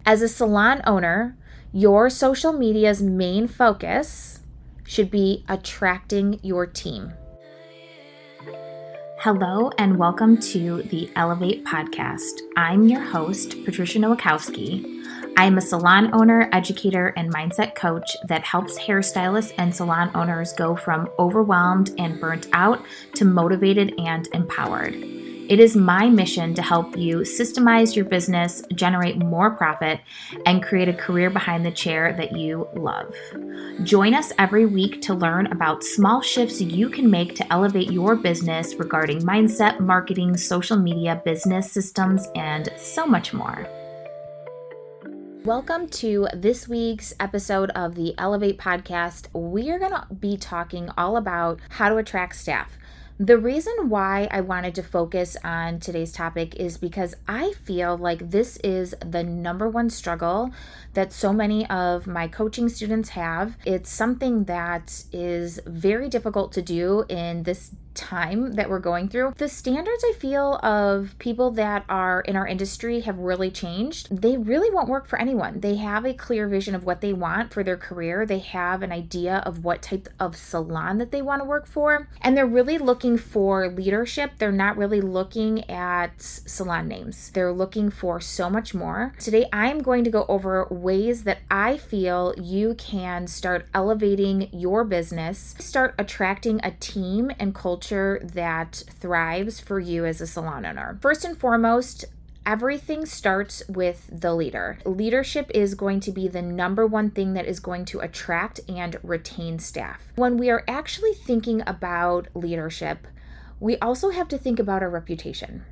As a salon owner, your social media's main focus should be attracting your team. Hello and welcome to the Elevate podcast. I'm your host, Patricia Nowakowski. I'm a salon owner, educator, and mindset coach that helps hairstylists and salon owners go from overwhelmed and burnt out to motivated and empowered. It is my mission to help you systemize your business, generate more profit, and create a career behind the chair that you love. Join us every week to learn about small shifts you can make to elevate your business regarding mindset, marketing, social media, business systems, and so much more. Welcome to this week's episode of the Elevate podcast. We are going to be talking all about how to attract staff. The reason why I wanted to focus on today's topic is because I feel like this is the number one struggle that so many of my coaching students have. It's something that is very difficult to do in this time that we're going through. The standards I feel of people that are in our industry have really changed. They really won't work for anyone. They have a clear vision of what they want for their career. They have an idea of what type of salon that they want to work for. And they're really looking for leadership. They're not really looking at salon names. They're looking for so much more. Today, I'm going to go over ways that I feel you can start elevating your business, start attracting a team and culture that thrives for you as a salon owner. First and foremost, everything starts with the leader. Leadership is going to be the number one thing that is going to attract and retain staff. When we are actually thinking about leadership, we also have to think about our reputation.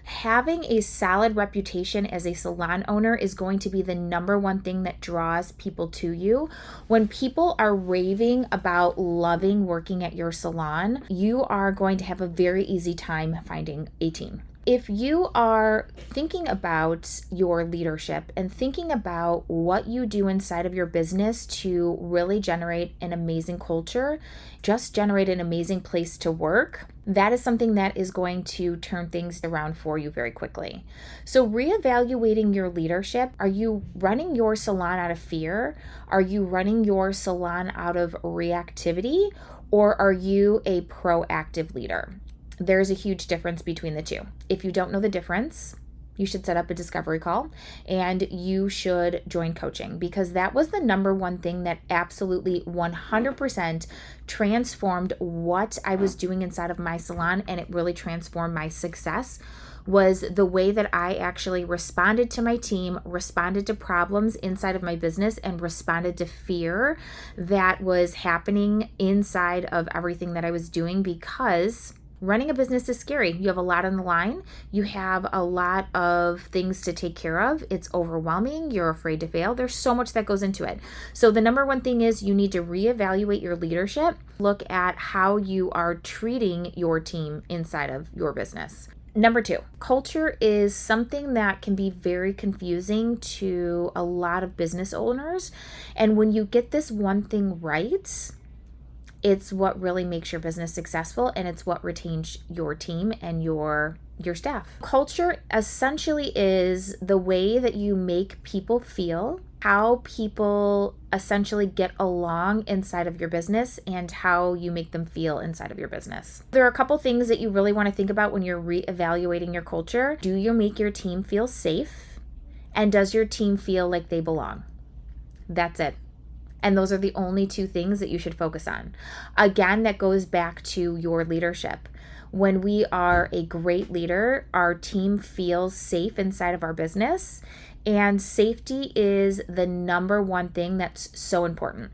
Having a solid reputation as a salon owner is going to be the number one thing that draws people to you. When people are raving about loving working at your salon, you are going to have a very easy time finding a team. If you are thinking about your leadership and thinking about what you do inside of your business to really generate an amazing culture, just generate an amazing place to work, that is something that is going to turn things around for you very quickly. So reevaluating your leadership, are you running your salon out of fear? Are you running your salon out of reactivity? Or are you a proactive leader? There's a huge difference between the two. If you don't know the difference, you should set up a discovery call and you should join coaching, because that was the number one thing that absolutely 100% transformed what I was doing inside of my salon, and it really transformed my success. Was the way that I actually responded to my team, responded to problems inside of my business, and responded to fear that was happening inside of everything that I was doing, because running a business is scary. You have a lot on the line. You have a lot of things to take care of. It's overwhelming. You're afraid to fail. There's so much that goes into it. So the number one thing is you need to reevaluate your leadership. Look at how you are treating your team inside of your business. Number two, culture is something that can be very confusing to a lot of business owners. And when you get this one thing right, it's what really makes your business successful, and it's what retains your team and your staff. Culture essentially is the way that you make people feel, how people essentially get along inside of your business, and how you make them feel inside of your business. There are a couple things that you really want to think about when you're reevaluating your culture. Do you make your team feel safe? And does your team feel like they belong? That's it. And those are the only two things that you should focus on. Again, that goes back to your leadership. When we are a great leader, our team feels safe inside of our business, and safety is the number one thing that's so important.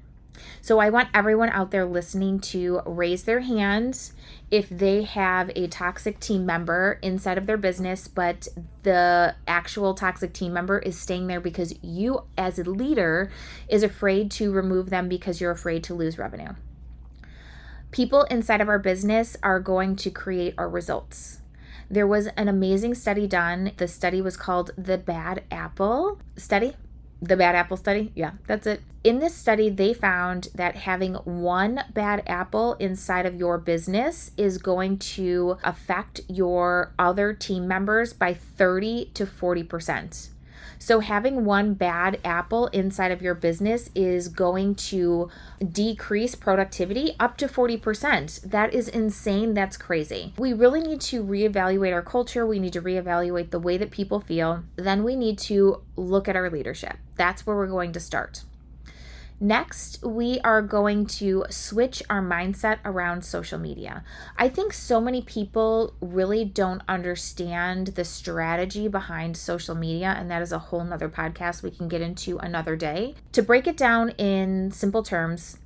So I want everyone out there listening to raise their hands if they have a toxic team member inside of their business, but the actual toxic team member is staying there because you as a leader is afraid to remove them because you're afraid to lose revenue. People inside of our business are going to create our results. There was an amazing study done. The study was called the Bad Apple Study. The Bad Apple Study? Yeah, that's it. In this study, they found that having one bad apple inside of your business is going to affect your other team members by 30 to 40%. So having one bad apple inside of your business is going to decrease productivity up to 40%. That is insane. That's crazy. We really need to reevaluate our culture. We need to reevaluate the way that people feel. Then we need to look at our leadership. That's where we're going to start. Next, we are going to switch our mindset around social media. I think so many people really don't understand the strategy behind social media, and that is a whole nother podcast we can get into another day. To break it down in simple terms,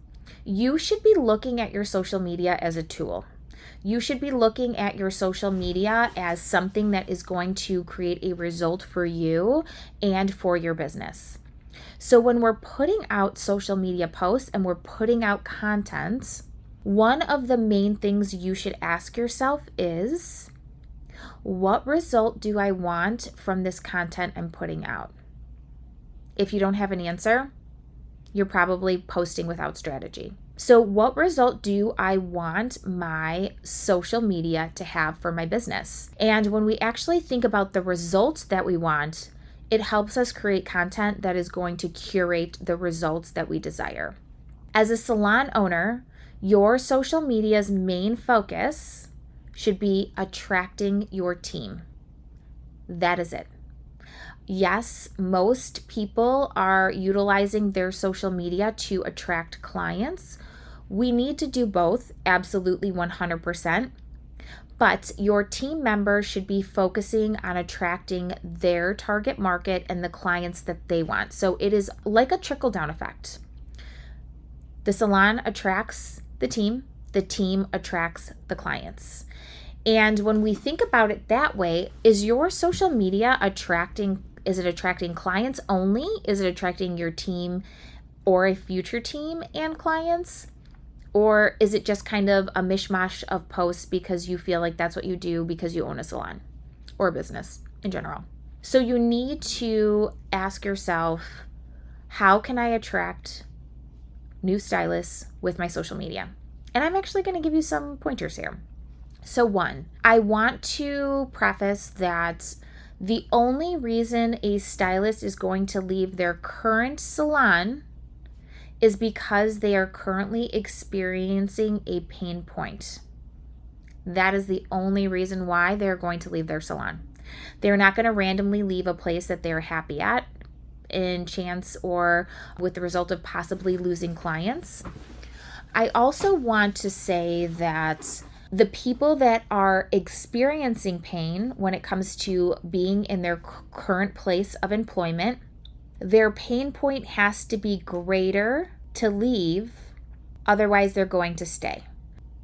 you should be looking at your social media as a tool. You should be looking at your social media as something that is going to create a result for you and for your business. So when we're putting out social media posts and we're putting out content, one of the main things you should ask yourself is, what result do I want from this content I'm putting out? If you don't have an answer, you're probably posting without strategy. So what result do I want my social media to have for my business? And when we actually think about the results that we want, it helps us create content that is going to curate the results that we desire. As a salon owner, your social media's main focus should be attracting your team. That is it. Yes, most people are utilizing their social media to attract clients. We need to do both, absolutely 100%. But your team members should be focusing on attracting their target market and the clients that they want. So it is like a trickle-down effect. The salon attracts the team attracts the clients. And when we think about it that way, is your social media attracting clients only? Is it attracting your team or a future team and clients? Or is it just kind of a mishmash of posts because you feel like that's what you do because you own a salon or a business in general? So you need to ask yourself, how can I attract new stylists with my social media? And I'm actually going to give you some pointers here. So one, I want to preface that the only reason a stylist is going to leave their current salon is because they are currently experiencing a pain point. That is the only reason why they're going to leave their salon. They're not going to randomly leave a place that they're happy at in chance or with the result of possibly losing clients. I also want to say that the people that are experiencing pain when it comes to being in their current place of employment, their pain point has to be greater to leave, otherwise they're going to stay.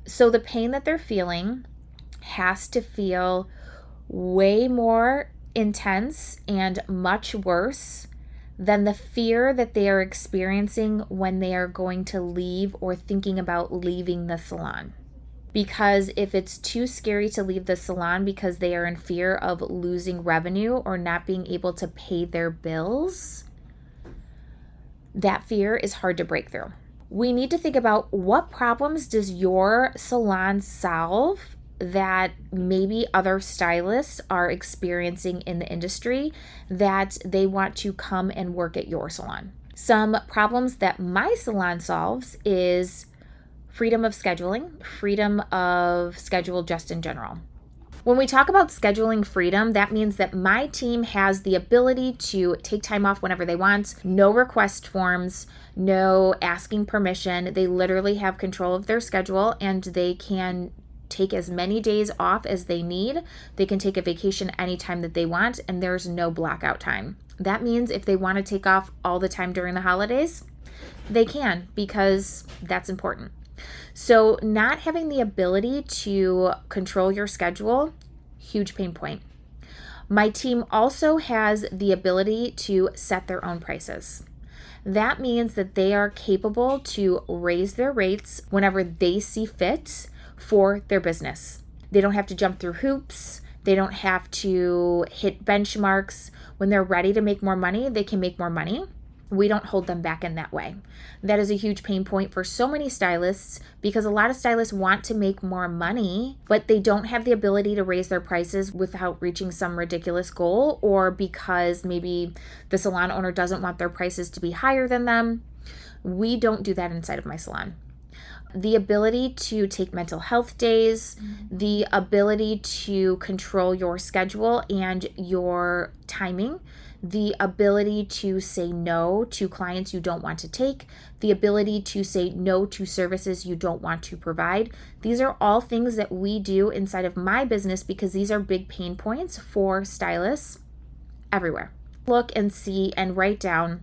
So the pain that they're feeling has to feel way more intense and much worse than the fear that they are experiencing when they are going to leave or thinking about leaving the salon. Because if it's too scary to leave the salon because they are in fear of losing revenue or not being able to pay their bills, that fear is hard to break through. We need to think about, what problems does your salon solve that maybe other stylists are experiencing in the industry that they want to come and work at your salon. Some problems that my salon solves is freedom of schedule just in general. When we talk about scheduling freedom, that means that my team has the ability to take time off whenever they want, no request forms, no asking permission. They literally have control of their schedule and they can take as many days off as they need. They can take a vacation anytime that they want, and there's no blackout time. That means if they want to take off all the time during the holidays, they can, because that's important. So not having the ability to control your schedule, huge pain point. My team also has the ability to set their own prices. That means that they are capable to raise their rates whenever they see fit for their business. They don't have to jump through hoops. They don't have to hit benchmarks. When they're ready to make more money, they can make more money. We don't hold them back in that way. That is a huge pain point for so many stylists because a lot of stylists want to make more money, but they don't have the ability to raise their prices without reaching some ridiculous goal, or because maybe the salon owner doesn't want their prices to be higher than them. We don't do that inside of my salon. The ability to take mental health days, the ability to control your schedule and your timing, the ability to say no to clients you don't want to take, the ability to say no to services you don't want to provide. These are all things that we do inside of my business because these are big pain points for stylists everywhere. Look and see and write down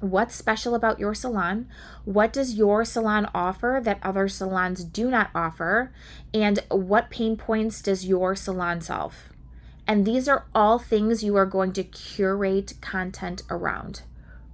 what's special about your salon, what does your salon offer that other salons do not offer, and what pain points does your salon solve. And these are all things you are going to curate content around.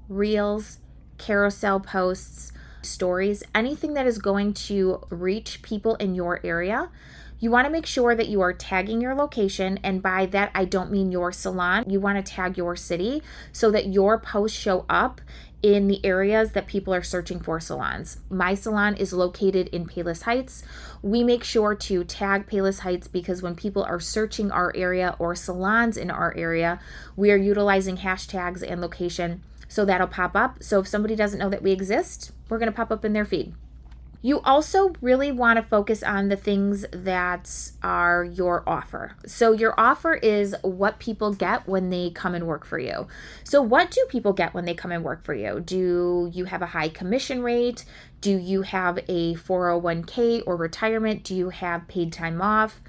Reels, carousel posts, stories, anything that is going to reach people in your area. You want to make sure that you are tagging your location, and by that I don't mean your salon. You want to tag your city so that your posts show up in the areas that people are searching for salons. My salon is located in Palos Heights. We make sure to tag Palos Heights because when people are searching our area or salons in our area, we are utilizing hashtags and location, so that'll pop up. So if somebody doesn't know that we exist, we're going to pop up in their feed. You also really want to focus on the things that are your offer. So your offer is what people get when they come and work for you. So what do people get when they come and work for you? Do you have a high commission rate? Do you have a 401k or retirement? Do you have paid time off?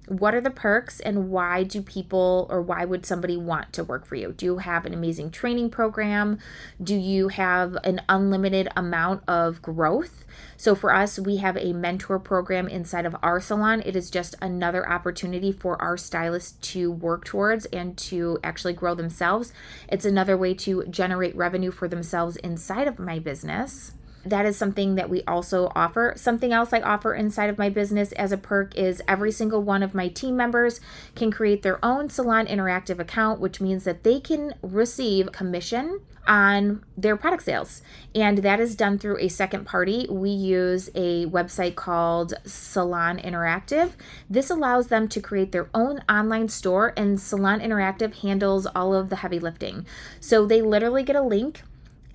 What are the perks, and why would somebody want to work for you? Do you have an amazing training program? Do you have an unlimited amount of growth? So for us, we have a mentor program inside of our salon. It is just another opportunity for our stylists to work towards and to actually grow themselves. It's another way to generate revenue for themselves inside of my business. That is something that we also offer. Something else I offer inside of my business as a perk is every single one of my team members can create their own Salon Interactive account, which means that they can receive commission on their product sales. And that is done through a second party. We use a website called Salon Interactive. This allows them to create their own online store, and Salon Interactive handles all of the heavy lifting. So they literally get a link.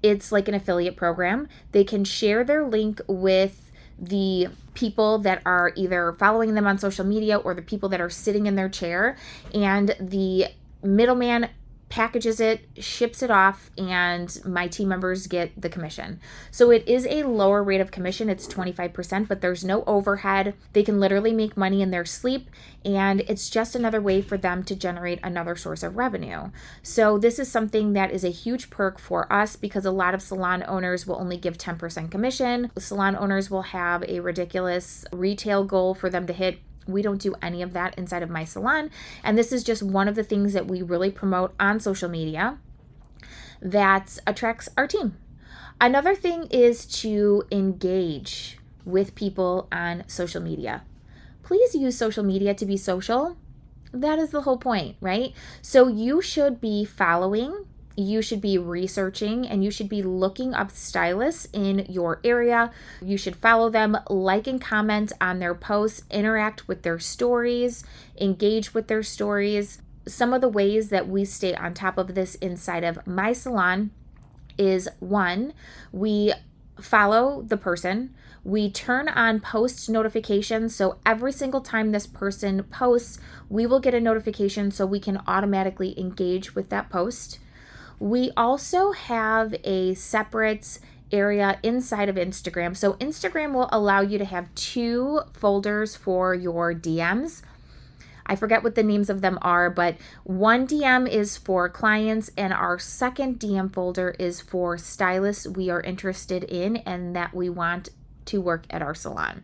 It's like an affiliate program. They can share their link with the people that are either following them on social media or the people that are sitting in their chair, and the middleman packages it, ships it off, and my team members get the commission. So it is a lower rate of commission. It's 25%, but there's no overhead. They can literally make money in their sleep, and it's just another way for them to generate another source of revenue. So this is something that is a huge perk for us because a lot of salon owners will only give 10% commission. Salon owners will have a ridiculous retail goal for them to hit. We don't do any of that inside of my salon. And this is just one of the things that we really promote on social media that attracts our team. Another thing is to engage with people on social media. Please use social media to be social. That is the whole point, right? So you should be following, you should be researching, and you should be looking up stylists in your area. You should follow them, like and comment on their posts, interact with their stories, engage with their stories. Some of the ways that we stay on top of this inside of my salon is, one, we follow the person. We turn on post notifications. So every single time this person posts, we will get a notification so we can automatically engage with that post. We also have a separate area inside of Instagram. So Instagram will allow you to have 2 folders for your DMs. I forget what the names of them are, but one DM is for clients and our second DM folder is for stylists we are interested in and that we want to work at our salon.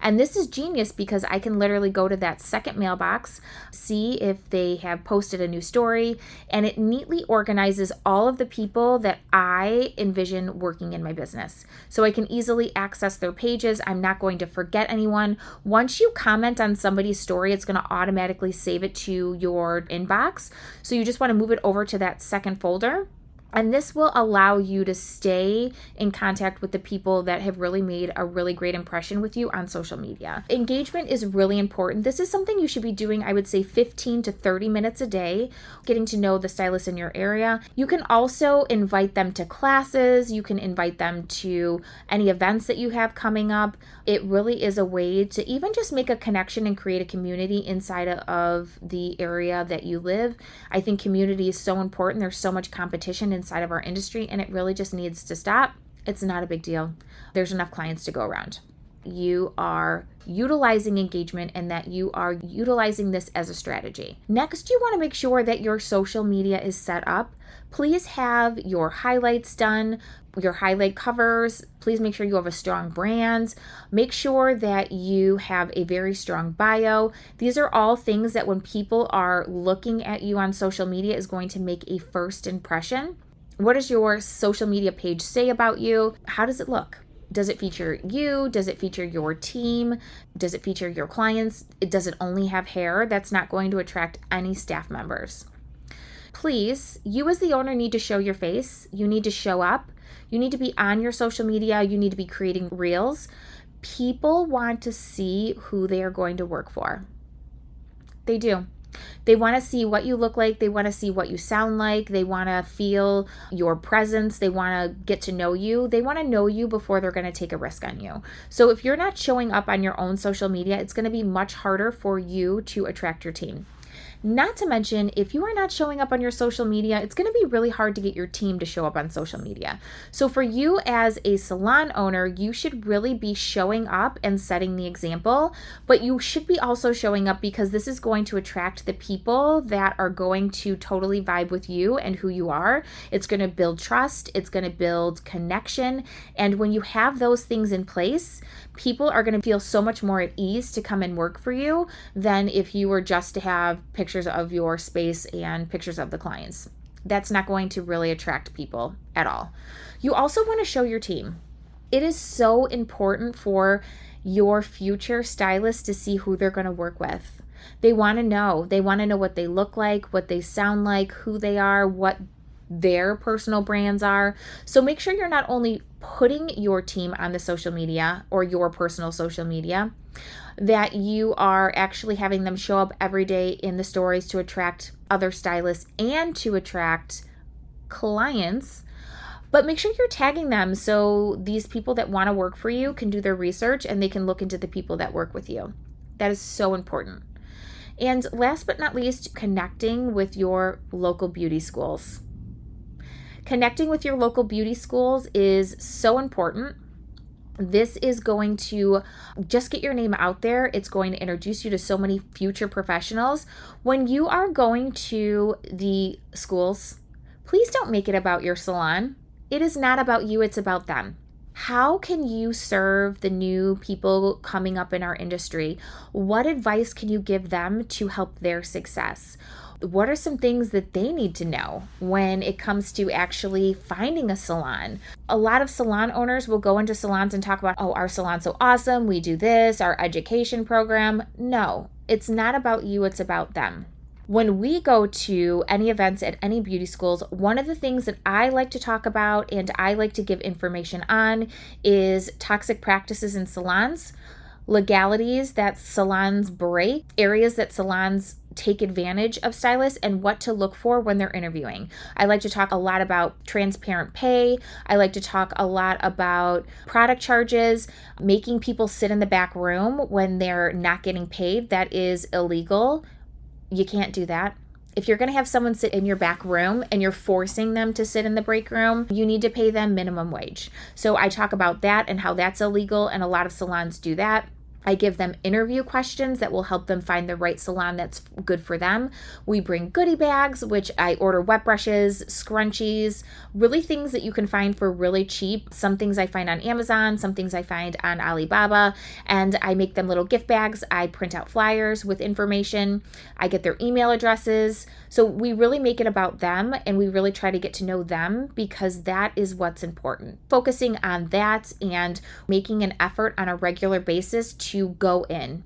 And this is genius because I can literally go to that second mailbox, see if they have posted a new story, and it neatly organizes all of the people that I envision working in my business. So I can easily access their pages. I'm not going to forget anyone. Once you comment on somebody's story, it's going to automatically save it to your inbox. So you just want to move it over to that second folder. And this will allow you to stay in contact with the people that have really made a really great impression with you on social media. Engagement is really important. This is something you should be doing, I would say 15 to 30 minutes a day, getting to know the stylists in your area. You can also invite them to classes. You can invite them to any events that you have coming up. It really is a way to even just make a connection and create a community inside of the area that you live. I think community is so important. There's so much competition inside of our industry, and it really just needs to stop. It's not a big deal. There's enough clients to go around. You are utilizing engagement and that you are utilizing this as a strategy. Next, you want to make sure that your social media is set up. Please have your highlights done, your highlight covers. Please make sure you have a strong brand. Make sure that you have a very strong bio. These are all things that when people are looking at you on social media is going to make a first impression. What does your social media page say about you? How does it look? Does it feature you? Does it feature your team? Does it feature your clients? Does it only have hair? That's not going to attract any staff members. Please, you as the owner need to show your face. You need to show up. You need to be on your social media. You need to be creating reels. People want to see who they are going to work for. They do. They want to see what you look like. They want to see what you sound like. They want to feel your presence. They want to get to know you. They want to know you before they're going to take a risk on you. So if you're not showing up on your own social media, it's going to be much harder for you to attract your team. Not to mention, if you are not showing up on your social media, it's going to be really hard to get your team to show up on social media. So for you as a salon owner, you should really be showing up and setting the example, but you should be also showing up because this is going to attract the people that are going to totally vibe with you and who you are. It's going to build trust. It's going to build connection. And when you have those things in place, people are going to feel so much more at ease to come and work for you than if you were just to have pictures of your space and pictures of the clients. That's not going to really attract people at all. You also want to show your team. It is so important for your future stylists to see who they're going to work with. They want to know. They want to know what they look like, what they sound like, who they are, what their personal brands are. So make sure you're not only putting your team on the social media or your personal social media, that you are actually having them show up every day in the stories to attract other stylists and to attract clients. But make sure you're tagging them so these people that want to work for you can do their research and they can look into the people that work with you. That is so important. And last but not least, connecting with your local beauty schools. Connecting with your local beauty schools is so important. This is going to just get your name out there. It's going to introduce you to so many future professionals. When you are going to the schools, please don't make it about your salon. It is not about you, it's about them. How can you serve the new people coming up in our industry? What advice can you give them to help their success? What are some things that they need to know when it comes to actually finding a salon? A lot of salon owners will go into salons and talk about, oh, our salon's so awesome, we do this, our education program. No, it's not about you, it's about them. When we go to any events at any beauty schools, one of the things that I like to talk about and I like to give information on is toxic practices in salons, legalities that salons break, areas that salons take advantage of stylists, and what to look for when they're interviewing. I like to talk a lot about transparent pay. I like to talk a lot about product charges, making people sit in the back room when they're not getting paid. That is illegal. You can't do that. If you're going to have someone sit in your back room and you're forcing them to sit in the break room, you need to pay them minimum wage. So I talk about that and how that's illegal, and a lot of salons do that. I give them interview questions that will help them find the right salon that's good for them. We bring goodie bags, which I order wet brushes, scrunchies, really things that you can find for really cheap. Some things I find on Amazon, some things I find on Alibaba, and I make them little gift bags. I print out flyers with information. I get their email addresses. So we really make it about them, and we really try to get to know them because that is what's important. Focusing on that and making an effort on a regular basis to go in.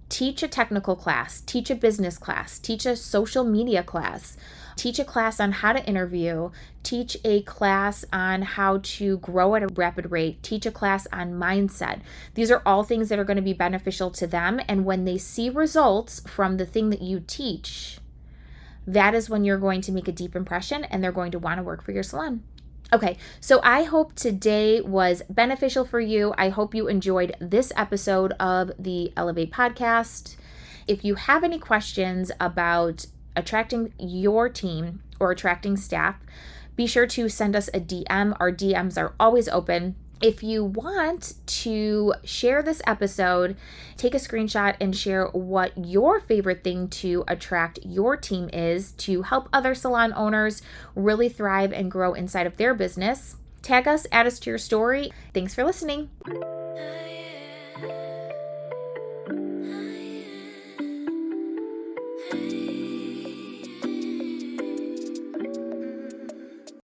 Teach a technical class, teach a business class, teach a social media class, teach a class on how to interview, teach a class on how to grow at a rapid rate, teach a class on mindset. These are all things that are going to be beneficial to them. And when they see results from the thing that you teach, that is when you're going to make a deep impression and they're going to want to work for your salon. Okay, so I hope today was beneficial for you. I hope you enjoyed this episode of the Elevate podcast. If you have any questions about attracting your team or attracting staff, be sure to send us a DM. Our DMs are always open. If you want to share this episode, take a screenshot and share what your favorite thing to attract your team is to help other salon owners really thrive and grow inside of their business. Tag us, add us to your story. Thanks for listening.